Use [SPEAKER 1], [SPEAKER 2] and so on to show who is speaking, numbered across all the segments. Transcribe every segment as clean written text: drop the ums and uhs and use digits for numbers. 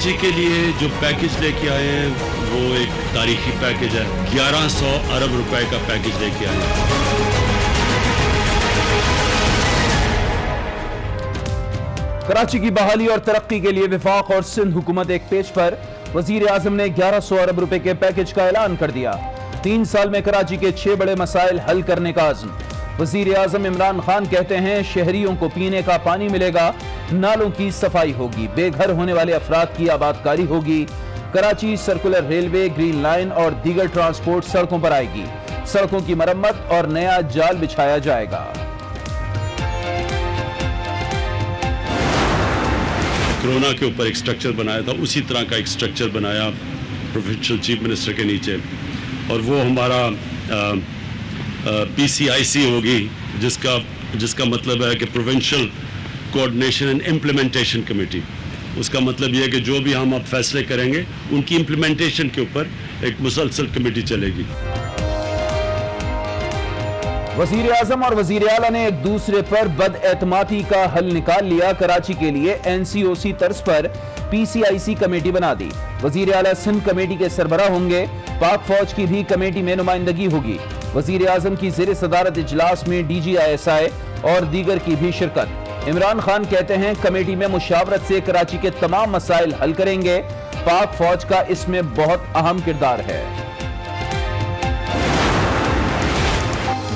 [SPEAKER 1] कराची के लिए जो पैकेज लेके आए हैं वो एक तारीखी पैकेज है। 1100 अरब रुपए का पैकेज लेके आए हैं।
[SPEAKER 2] कराची की बहाली और तरक्की के लिए वफाक और सिंध हुकूमत एक पेज पर। वजीर आजम ने 1100 अरब रुपए के पैकेज का ऐलान कर दिया। 3 साल में कराची के 6 बड़े मसाइल हल करने का आज़म। वजीर आजम इमरान खान कहते हैं शहरियों को पीने का पानी मिलेगा, नालों की सफाई होगी, बेघर होने वाले अफराद की आबादकारी होगी। Karachi circular railway, green line और दीगर ट्रांसपोर्ट सड़कों पर आएगी। सड़कों की मरम्मत और नया जाल बिछाया जाएगा।
[SPEAKER 1] कोरोना के ऊपर एक स्ट्रक्चर बनाया था, उसी तरह का एक स्ट्रक्चर बनाया प्रोविंशियल चीफ मिनिस्टर के नीचे, और वो हमारा PCIC होगी, जिसका मतलब है कि provincial coordination and implementation committee. उसका मतलब यह है कि जो भी हम अब फैसले करेंगे उनकी इम्प्लीमेंटेशन के ऊपर एक मुसलसल कमेटी चलेगी।
[SPEAKER 2] वजीर आजम और वजीर आला ने एक दूसरे पर बदएतमादी का हल निकाल लिया। कराची के लिए NCOC तर्ज पर PCIC कमेटी बना दी। वजीर आला सिंध कमेटी के सरबराह होंगे। पाक फौज की भी कमेटी में नुमाइंदगी होगी। वजीर आजम की ज़ेर सदारत इजलास में DGISI और दीगर की भी शिरकत। इमरान खान कहते हैं कमेटी में मुशावरत से कराची के तमाम मसाइल हल करेंगे। पाक फौज का इसमें बहुत अहम किरदार है।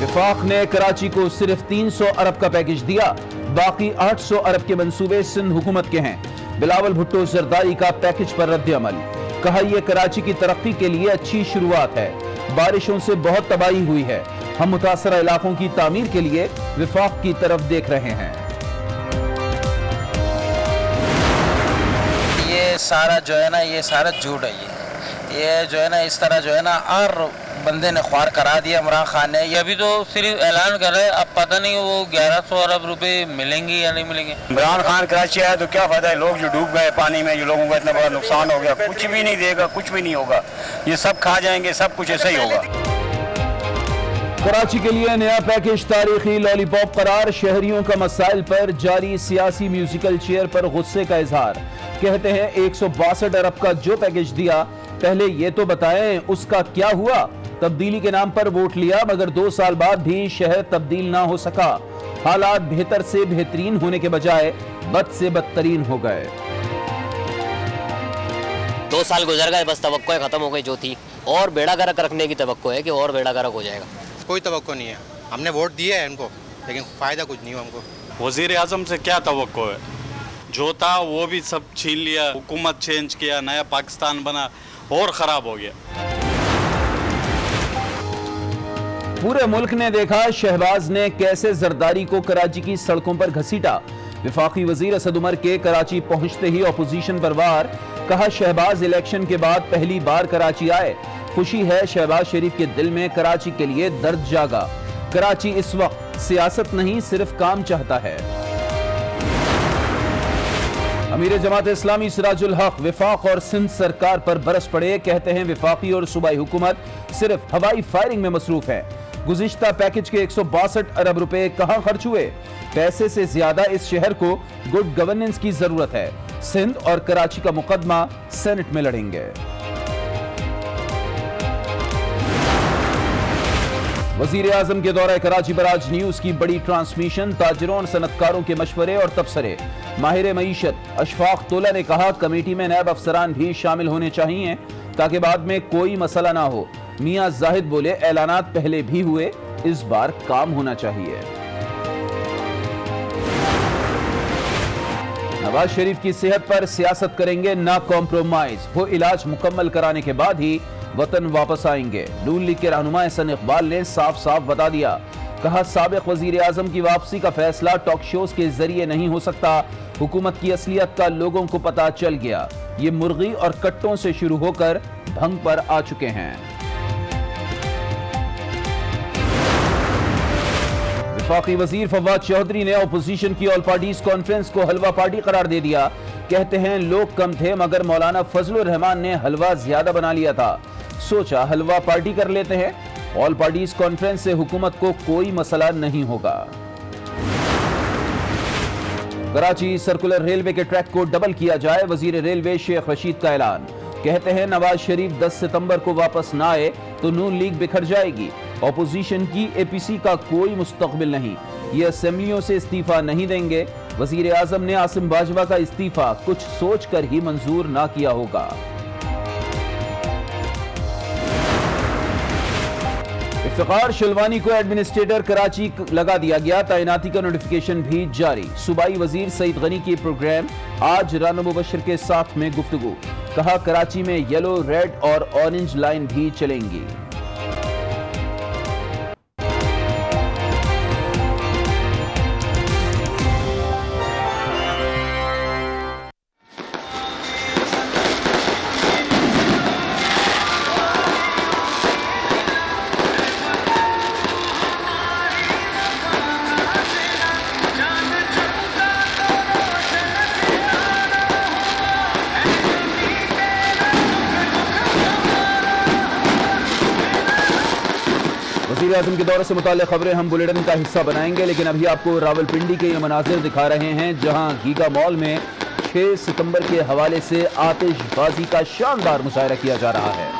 [SPEAKER 2] वफाक ने कराची को सिर्फ 300 अरब का पैकेज दिया, बाकी 800 अरब के मंसूबे सिंध हुकूमत के हैं। बिलावल भुट्टो जरदारी का पैकेज पर रद्द अमल। कहा यह कराची की तरक्की के लिए अच्छी शुरुआत है। बारिशों से बहुत तबाही हुई है। हम मुतासरा इलाकों की तामीर के लिए वफाक की तरफ देख रहे हैं।
[SPEAKER 3] ये सारा जो है ना, ये सारा झूठ है। ये जो है ना, इस तरह जो है ना, और बंदे ने ख्वार करा दिया इमरान खान ने। ये अभी तो सिर्फ ऐलान कर रहे हैं, अब पता नहीं वो 1100 अरब रुपए मिलेंगे या नहीं मिलेंगे।
[SPEAKER 4] इमरान खान कराची आया तो क्या फायदा है? लोग जो डूब गए पानी में, जो लोगों का इतना बड़ा नुकसान हो गया, कुछ भी नहीं देगा, कुछ भी नहीं होगा। ये सब खा जाएंगे, सब कुछ ऐसा ही होगा।
[SPEAKER 2] कराची के लिए नया पैकेज तारीखी लॉलीपॉप करार। शहरियों का मसाइल पर जारी सियासी म्यूजिकल चेयर पर गुस्से का इजहार। कहते हैं 162 अरब का जो पैकेज दिया, पहले ये तो बताएं उसका क्या हुआ। तब्दीली के नाम पर वोट लिया, मगर 2 साल बाद भी शहर तब्दील ना हो सका। हालात बेहतर से बेहतरीन होने के बजाय बद से बदतरीन हो गए।
[SPEAKER 5] 2 साल गुजर गए, बस तवक्को खत्म हो गई जो थी, और बेड़ा गर्क रखने की तवक्को है कि और बेड़ा गर्क हो जाएगा।
[SPEAKER 6] कोई तवक्को नहीं है। हमने वोट दिए है इनको, लेकिन फायदा कुछ नहीं हुआ हमको।
[SPEAKER 7] वजीर आजम से क्या तवक्को है? जो था वो भी सब छीन लिया, हुकूमत चेंज किया, नया पाकिस्तान बना और खराब हो गया।
[SPEAKER 2] पूरे मुल्क ने देखा शहबाज ने कैसे जरदारी को कराची की सड़कों पर घसीटा। वफाकी वजीर असद उमर के कराची पहुंचते ही ऑपोजिशन पर वार। कहा शहबाज इलेक्शन के बाद पहली बार कराची आए, खुशी है शहबाज शरीफ के दिल में कराची के लिए दर्द जागा। कराची इस वक्त सियासत नहीं सिर्फ काम चाहता है। अमीर जमात इस्लामी सिराजुल हक वफाक और सिंध सरकार पर बरस पड़े। कहते हैं वफाकी और सूबाई हुकूमत सिर्फ हवाई फायरिंग में मसरूफ है। गुज़िश्ता पैकेज के 162 अरब रुपए कहां खर्च हुए? पैसे से ज्यादा इस शहर को गुड गवर्नेंस की जरूरत है। सिंध और कराची का मुकदमा सेनेट में लड़ेंगे। वजीर आजम के दौरे कराची पर आज न्यूज की बड़ी ट्रांसमिशन। ताजिरों और सनतकारों के मशवरे और तबसरे। माहिर मईशत अशफाक तोला ने कहा कमेटी में नायब अफसरान भी शामिल होने चाहिए ताकि बाद में कोई मसला ना हो। मियां जाहिद बोले ऐलानात पहले भी हुए, इस बार काम होना चाहिए। नवाज शरीफ की सेहत पर सियासत करेंगे ना कॉम्प्रोमाइज। वो इलाज मुकम्मल कराने के बाद ही वतन वापस आएंगे। नून लीग के रहनुमा एहसन इकबाल ने साफ साफ बता दिया। कहा साबिक वजीर आजम की वापसी का फैसला टॉक शोज के जरिए नहीं हो सकता। हुकूमत की असलियत का लोगों को पता चल गया। ये मुर्गी और कट्टों से शुरू होकर भंग पर आ चुके हैं। वफाकी वजीर फवाद चौधरी ने अपोजिशन की ऑल पार्टीज कॉन्फ्रेंस को हलवा पार्टी करार दे दिया। कहते हैं लोग कम थे मगर मौलाना फजलुर रहमान ने हलवा ज्यादा बना लिया था। सोचा हलवा पार्टी कर लेते हैं। ऑल पार्टीज कॉन्फ्रेंस से हुकूमत को कोई मसला नहीं होगा। कराची सर्कुलर रेलवे के ट्रैक को डबल किया जाए, वजीर रेलवे शेख रशीद का ऐलान। कहते हैं नवाज शरीफ 10 सितंबर को वापस ना आए तो नून लीग बिखर जाएगी। ऑपोजिशन की एपीसी का कोई मुस्तकबिल नहीं, ये असेंबलियों से इस्तीफा नहीं देंगे। वजीर आजम ने आसिम बाजवा का इस्तीफा कुछ सोच कर ही मंजूर ना किया होगा। इफ्तिखार शिलवानी को एडमिनिस्ट्रेटर कराची लगा दिया गया, तैनाती का नोटिफिकेशन भी जारी। सूबाई वजीर सईद गनी की प्रोग्राम आज राना मुबशर के साथ में गुफ्तगू। कहा कराची में येलो, रेड और ऑरेंज लाइन भी चलेंगी। वज़ीर आज़म के दौरे से मुताल्लिक़ खबरें हम बुलेटिन का हिस्सा बनाएंगे, लेकिन अभी आपको रावलपिंडी के ये मनाजिर दिखा रहे हैं जहां गीगा मॉल में 6 सितंबर के हवाले से आतिशबाजी का शानदार मुजाहरा किया जा रहा है।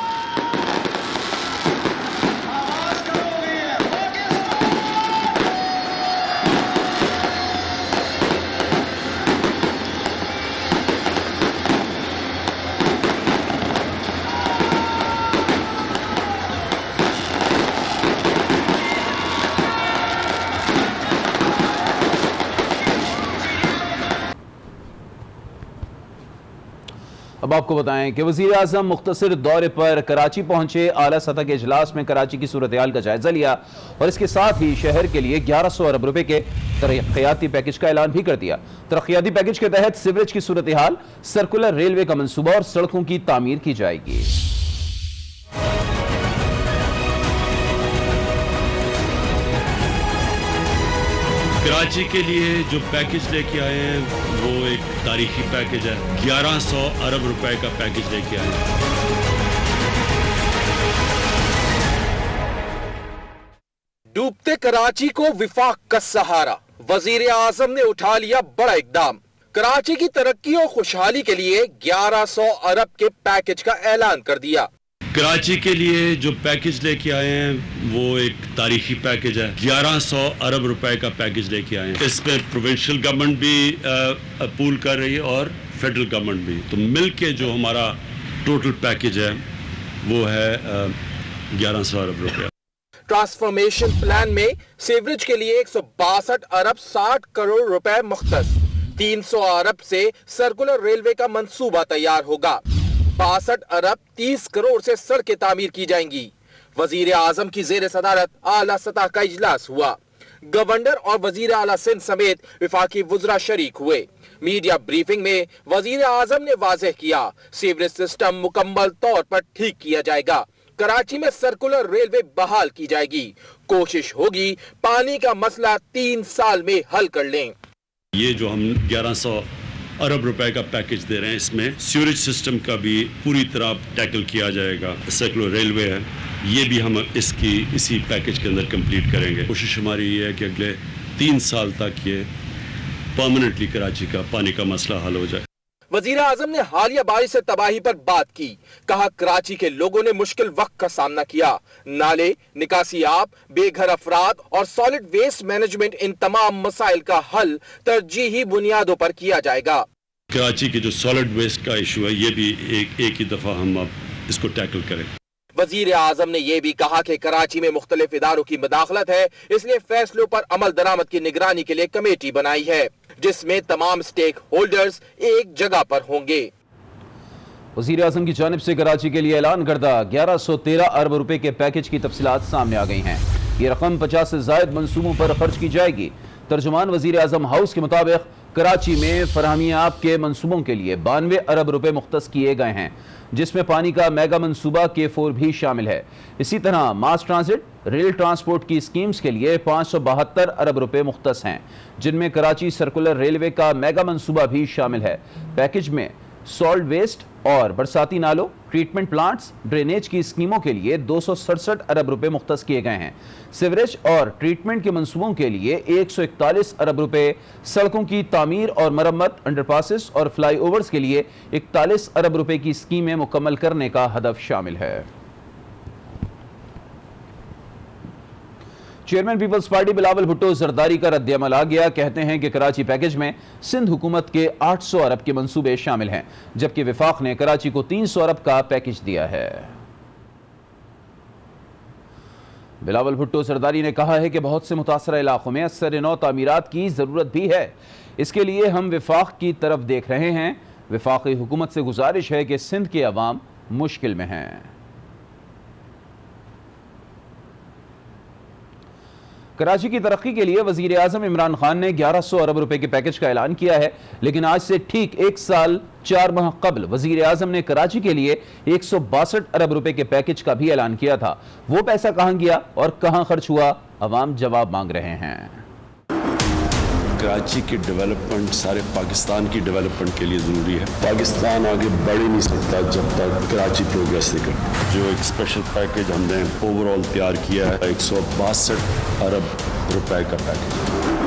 [SPEAKER 2] अब आपको बताएं कि वज़ीर आज़म मुख्तसर दौरे पर कराची पहुंचे, आला सतह के इजलास में कराची की सूरत हाल का जायजा लिया और इसके साथ ही शहर के लिए 1100 अरब रुपए के तरक्याती पैकेज का ऐलान भी कर दिया। तरक्याती पैकेज के तहत सीवरेज की सूरत हाल, सर्कुलर रेलवे का मंसूबा और सड़कों की तामीर की जाएगी।
[SPEAKER 1] कराची के लिए जो पैकेज लेके आए हैं वो एक तारीखी पैकेज है। 1100 अरब रुपए का पैकेज लेके आए हैं।
[SPEAKER 8] डूबते कराची को विफाक का सहारा, वजीर आजम ने उठा लिया बड़ा इकदाम। कराची की तरक्की और खुशहाली के लिए 1100 अरब के पैकेज का ऐलान कर दिया।
[SPEAKER 1] कराची के लिए जो पैकेज लेके आए हैं वो एक तारीखी पैकेज है। 1100 अरब रुपए का पैकेज लेके आए हैं। इसमें प्रोविंशियल गवर्नमेंट भी पूल कर रही है और फेडरल गवर्नमेंट भी, तो मिलके जो हमारा टोटल पैकेज है वो है 1100 अरब रुपए।
[SPEAKER 8] ट्रांसफॉर्मेशन प्लान में सीवरेज के लिए 162 अरब 60 करोड़ रुपए मुख्तस। 300 अरब से सर्कुलर रेलवे का मंसूबा तैयार होगा। 62 अरब 30 करोड़ से सड़कें तामीर की जाएंगी। वजीर आजम की जेर सदारत आला सतह का इजलास हुआ। गवर्नर और वजीर आला सिंध समेत विफाकी वुज़रा शरीक हुए। मीडिया ब्रीफिंग में वजीर आजम ने वाज़ेह किया, सीवरेज सिस्टम मुकम्मल तौर पर ठीक किया जाएगा। कराची में सर्कुलर रेलवे बहाल की जाएगी। कोशिश होगी पानी का मसला 3 साल में हल कर लें।
[SPEAKER 1] ये जो हम 1100 अरब रुपए का पैकेज दे रहे हैं, इसमें सीवरेज सिस्टम का भी पूरी तरह टैकल किया जाएगा। सर्कुलर रेलवे है, ये भी हम इसी पैकेज के अंदर कंप्लीट करेंगे। कोशिश हमारी ये है कि अगले 3 साल तक ये परमानेंटली कराची का पानी का मसला हल हो जाए।
[SPEAKER 8] वजीर आजम ने हालिया बारिश से तबाही पर बात की। कहा कराची के लोगों ने मुश्किल वक्त का सामना किया। नाले, निकासी आब, बेघर अफराद और सॉलिड वेस्ट मैनेजमेंट, इन तमाम मसाइल का हल तरजीही बुनियादों पर किया जाएगा।
[SPEAKER 1] कराची के जो सॉलिड वेस्ट का इशू है, ये भी एक ही दफा हम अब इसको टैकल करें।
[SPEAKER 8] वजीर आजम ने यह भी कहा कि कराची में मुख्तलिफ इदारों की मदाखलत है, इसलिए फैसलों पर अमल दरामद की निगरानी के लिए कमेटी बनाई है, जिसमें तमाम स्टेक होल्डर्स एक जगह पर होंगे।
[SPEAKER 2] वज़ीर आज़म की जानिब से कराची के लिए ऐलान करदा 1113 अरब रुपए के पैकेज की तफसीलात सामने आ गई हैं। ये रकम 50 से ज़ायद मंसूबों पर खर्च की जाएगी। तर्जुमान वज़ीर आज़म हाउस के मुताबिक कराची में फरहमियाब के मंसूबों के लिए 92 अरब रुपए मुख्तस किए गए हैं, जिसमें पानी का मेगा मंसूबा K4 भी शामिल है। इसी तरह मास ट्रांजिट, रेल ट्रांसपोर्ट की स्कीम्स के लिए 572 अरब रुपए मुख्तस हैं, जिनमें कराची सर्कुलर रेलवे का मेगा मंसूबा भी शामिल है। पैकेज में सॉल्ट वेस्ट और बरसाती नालों, ट्रीटमेंट प्लांट्स, ड्रेनेज की स्कीमों के लिए 267 अरब रुपए मुख्तस किए गए हैं। सीवरेज और ट्रीटमेंट के मंसूबों के लिए 141 अरब रुपए, सड़कों की तामीर और मरम्मत, अंडरपासेस और फ्लाईओवर्स के लिए 41 अरब रुपए की स्कीमें मुकम्मल करने का हदफ शामिल है। Chairman Peoples Party Bilawal Bhutto Zardari का रद्द-ए-अमल आ गया। कहते हैं कि कराची पैकेज में सिंध हुकूमत के 800 अरब के मंसूबे शामिल हैं, जबकि विफाक ने कराची को 300 अरब का पैकेज दिया है। बिलावल भुट्टो जरदारी ने कहा है कि बहुत से मुतासरा इलाकों में असर नौ तामीरात की जरूरत भी है। इसके लिए हम विफाक की तरफ देख रहे हैं। विफाकी हुकूमत से गुजारिश है कि सिंध के अवाम मुश्किल में हैं। कराची की तरक्की के लिए वजीर आजम इमरान खान ने 1100 अरब रुपए के पैकेज का ऐलान किया है, लेकिन आज से ठीक 1 साल 4 माह कबल वजीर आजम ने कराची के लिए 162 अरब रुपए के पैकेज का भी ऐलान किया था। वो पैसा कहां गया और कहां खर्च हुआ, अवाम जवाब मांग रहे हैं।
[SPEAKER 1] कराची की डेवलपमेंट सारे पाकिस्तान की डेवलपमेंट के लिए ज़रूरी है। पाकिस्तान आगे बढ़ ही नहीं सकता जब तक कराची प्रोग्रेस नहीं करे। जो एक स्पेशल पैकेज हमने ओवरऑल तैयार किया है 162 अरब रुपए का पैकेज।